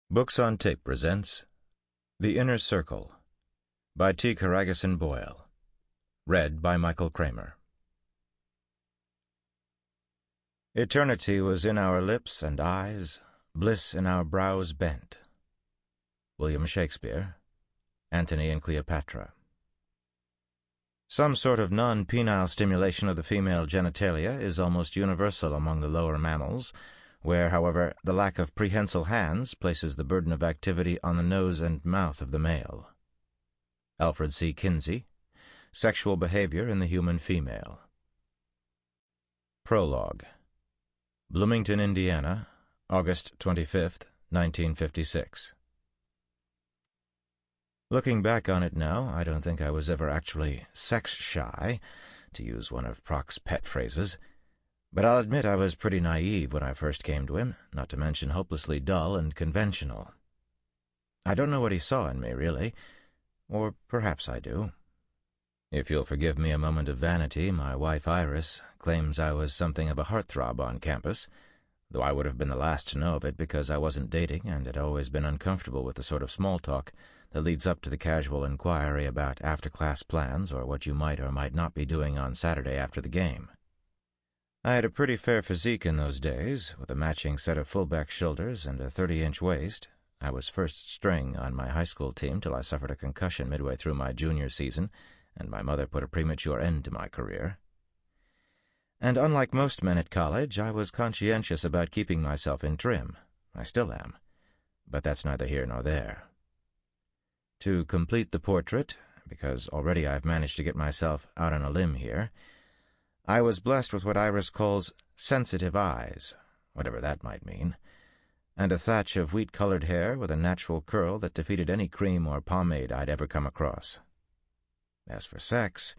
Books on Tape presents The Inner Circle by T. Karagison Boyle. Read by Michael Kramer. Eternity was in our lips and eyes, bliss in our brows bent. William Shakespeare, Antony and Cleopatra. Some sort of non-penile stimulation of the female genitalia is almost universal among the lower mammals, where, however, the lack of prehensile hands places the burden of activity on the nose and mouth of the male. Alfred Kinsey, Sexual Behavior in the Human Female. Prologue. Bloomington, Indiana, August 25th, 1956. Looking back on it now, I don't think I was ever actually sex-shy, to use one of Proc's pet phrases, but I'll admit I was pretty naive when I first came to him, not to mention hopelessly dull and conventional. I don't know what he saw in me, really, or perhaps I do. If you'll forgive me a moment of vanity, my wife Iris claims I was something of a heartthrob on campus, though I would have been the last to know of it because I wasn't dating and had always been uncomfortable with the sort of small talk that leads up to the casual inquiry about after-class plans or what you might or might not be doing on Saturday after the game. I had a pretty fair physique in those days, with a matching set of full-back shoulders and a 30-inch waist. I was first string on my high school team till I suffered a concussion midway through my junior season, and my mother put a premature end to my career. And unlike most men at college, I was conscientious about keeping myself in trim. I still am. But that's neither here nor there. To complete the portrait, because already I've managed to get myself out on a limb here, I was blessed with what Iris calls sensitive eyes, whatever that might mean, and a thatch of wheat-colored hair with a natural curl that defeated any cream or pomade I'd ever come across. As for sex,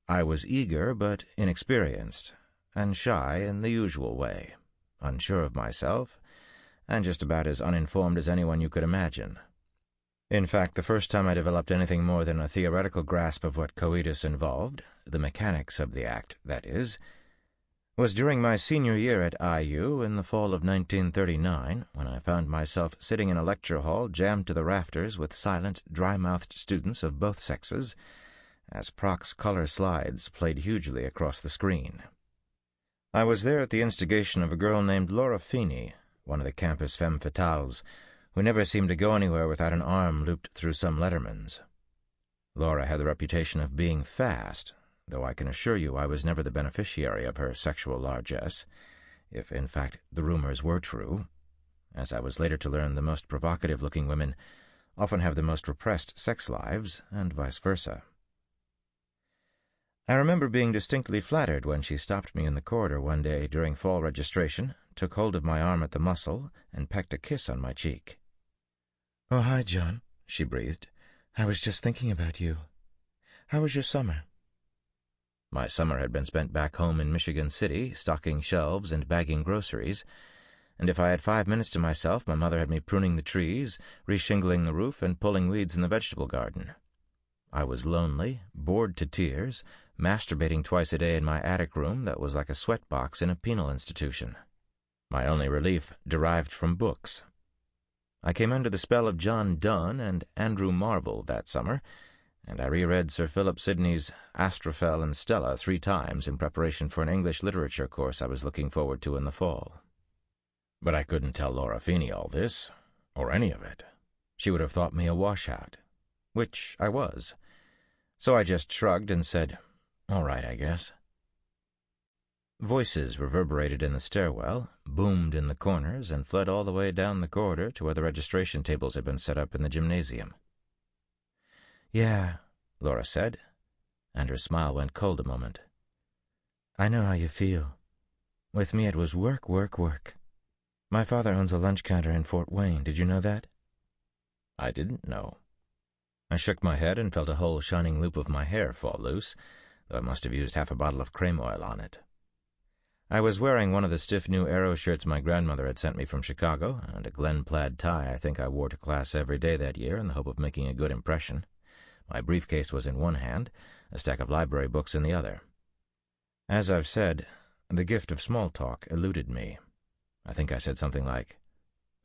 I was eager but inexperienced, and shy in the usual way, unsure of myself, and just about as uninformed as anyone you could imagine. In fact, the first time I developed anything more than a theoretical grasp of what coitus involved, the mechanics of the act, that is, was during my senior year at IU in the fall of 1939, when I found myself sitting in a lecture hall jammed to the rafters with silent, dry-mouthed students of both sexes, as Proc's color slides played hugely across the screen. I was there at the instigation of a girl named Laura Feeney, one of the campus femme fatales, who never seemed to go anywhere without an arm looped through some letterman's. Laura had the reputation of being fast, though I can assure you I was never the beneficiary of her sexual largesse, if in fact the rumors were true. As I was later to learn, the most provocative-looking women often have the most repressed sex lives, and vice versa. I remember being distinctly flattered when she stopped me in the corridor one day during fall registration, took hold of my arm at the muscle, and pecked a kiss on my cheek. "Oh, hi, John," she breathed. "I was just thinking about you. How was your summer?" My summer had been spent back home in Michigan City, stocking shelves and bagging groceries, and if I had 5 minutes to myself, my mother had me pruning the trees, reshingling the roof, and pulling weeds in the vegetable garden. I was lonely, bored to tears, masturbating twice a day in my attic room that was like a sweatbox in a penal institution. My only relief derived from books. I came under the spell of John Donne and Andrew Marvell that summer, and I reread Sir Philip Sidney's Astrophel and Stella 3 times in preparation for an English literature course I was looking forward to in the fall. But I couldn't tell Laura Feeney all this, or any of it. She would have thought me a washout, which I was. So I just shrugged and said, "All right, I guess." Voices reverberated in the stairwell, boomed in the corners, and fled all the way down the corridor to where the registration tables had been set up in the gymnasium. "Yeah," Laura said, and her smile went cold a moment. "I know how you feel. With me it was work, work, work. My father owns a lunch counter in Fort Wayne. Did you know that?" I didn't know. I shook my head and felt a whole shining loop of my hair fall loose, though I must have used half a bottle of Kramer oil on it. I was wearing one of the stiff new Aero shirts my grandmother had sent me from Chicago, and a Glen plaid tie I think I wore to class every day that year in the hope of making a good impression. My briefcase was in one hand, a stack of library books in the other. As I've said, the gift of small talk eluded me. I think I said something like,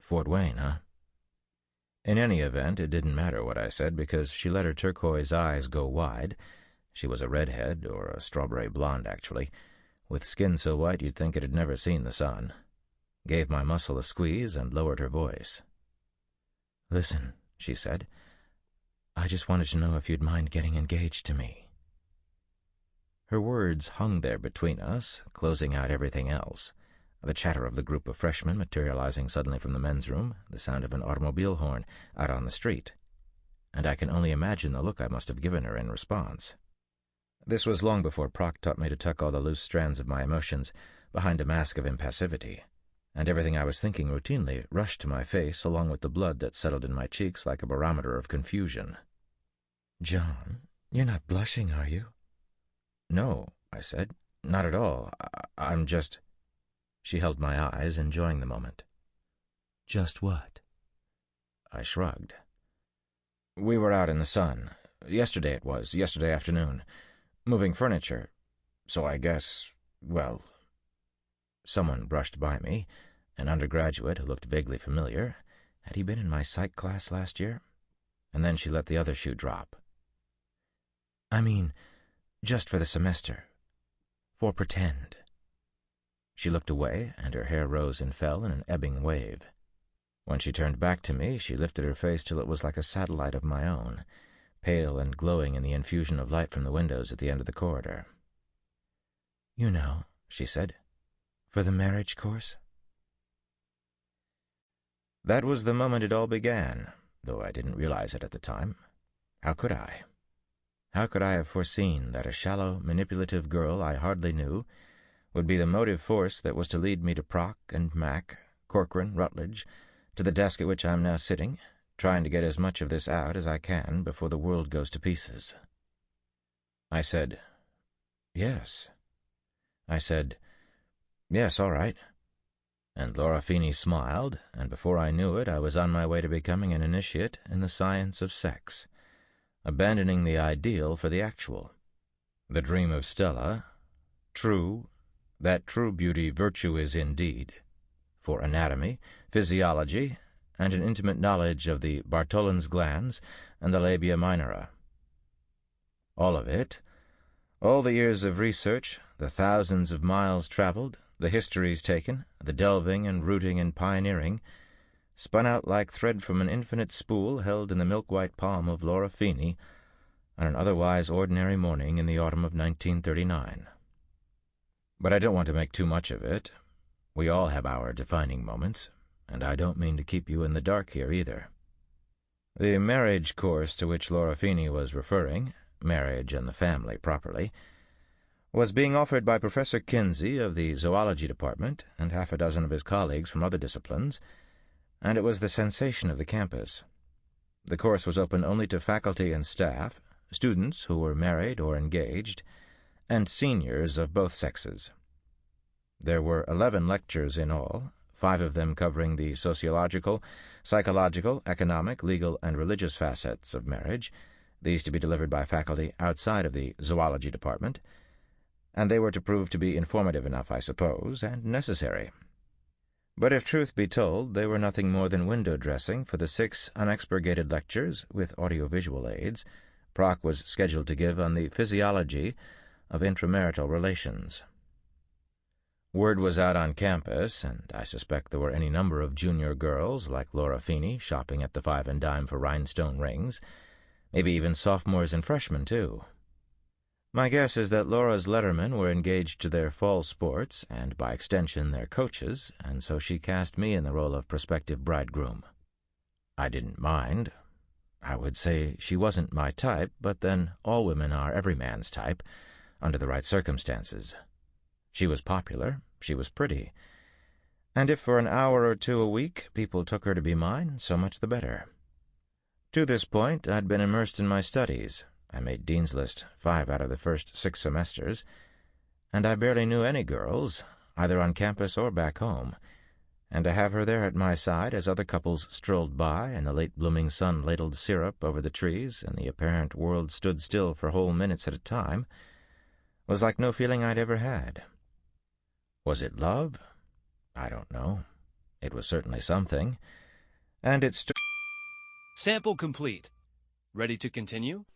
"Fort Wayne, huh?" In any event, it didn't matter what I said, because she let her turquoise eyes go wide. She was a redhead, or a strawberry blonde, actually, with skin so white you'd think it had never seen the sun. Gave my muscle a squeeze and lowered her voice. "Listen," she said, "I just wanted to know if you'd mind getting engaged to me." Her words hung there between us, closing out everything else. The chatter of the group of freshmen materializing suddenly from the men's room, the sound of an automobile horn out on the street. And I can only imagine the look I must have given her in response. This was long before Proc taught me to tuck all the loose strands of my emotions behind a mask of impassivity, and everything I was thinking routinely rushed to my face along with the blood that settled in my cheeks like a barometer of confusion. "John, you're not blushing, are you?" "No," I said, "not at all. I'm just—" She held my eyes, enjoying the moment. "Just what?" I shrugged. "We were out in the sun. Yesterday afternoon. Moving furniture. So I guess, well—" Someone brushed by me, an undergraduate who looked vaguely familiar. Had he been in my psych class last year? And then she let the other shoe drop. "I mean, just for the semester. For pretend." She looked away, and her hair rose and fell in an ebbing wave. When she turned back to me, she lifted her face till it was like a satellite of my own, pale and glowing in the infusion of light from the windows at the end of the corridor. "You know," she said, "for the marriage course." That was the moment it all began, though I didn't realize it at the time. How could I? How could I have foreseen that a shallow, manipulative girl I hardly knew would be the motive force that was to lead me to Proc and Mac, Corcoran, Rutledge, to the desk at which I am now sitting, trying to get as much of this out as I can before the world goes to pieces? I said, "Yes." I said, "Yes, all right." And Laura Feeney smiled, and before I knew it, I was on my way to becoming an initiate in the science of sex, abandoning the ideal for the actual. The dream of Stella, true, that true beauty virtue is indeed, for anatomy, physiology, and an intimate knowledge of the Bartholin's glands and the labia minora. All of it, all the years of research, the thousands of miles traveled, the histories taken, the delving and rooting and pioneering, spun out like thread from an infinite spool held in the milk-white palm of Laura Feeney on an otherwise ordinary morning in the autumn of 1939. But I don't want to make too much of it. We all have our defining moments, and I don't mean to keep you in the dark here either. The marriage course to which Laura Feeney was referring, marriage and the family properly, was being offered by Professor Kinsey of the zoology department and half a dozen of his colleagues from other disciplines, and it was the sensation of the campus. The course was open only to faculty and staff, students who were married or engaged, and seniors of both sexes. There were 11 lectures in all, 5 of them covering the sociological, psychological, economic, legal, and religious facets of marriage, these to be delivered by faculty outside of the zoology department, and they were to prove to be informative enough, I suppose, and necessary. But if truth be told, they were nothing more than window dressing for the 6 unexpurgated lectures, with audiovisual aids, Proc was scheduled to give on the physiology of intramarital relations. Word was out on campus, and I suspect there were any number of junior girls like Laura Feeney shopping at the Five and Dime for rhinestone rings, maybe even sophomores and freshmen, too. My guess is that Laura's lettermen were engaged to their fall sports, and by extension their coaches, and so she cast me in the role of prospective bridegroom. I didn't mind. I would say she wasn't my type, but then all women are every man's type, under the right circumstances. She was popular, she was pretty, and if for an hour or 2 a week people took her to be mine, so much the better. To this point, I'd been immersed in my studies. I made Dean's List 5 out of the first 6 semesters, and I barely knew any girls, either on campus or back home, and to have her there at my side as other couples strolled by and the late-blooming sun ladled syrup over the trees and the apparent world stood still for whole minutes at a time was like no feeling I'd ever had. Was it love? I don't know. It was certainly something, and it Sample complete. Ready to continue?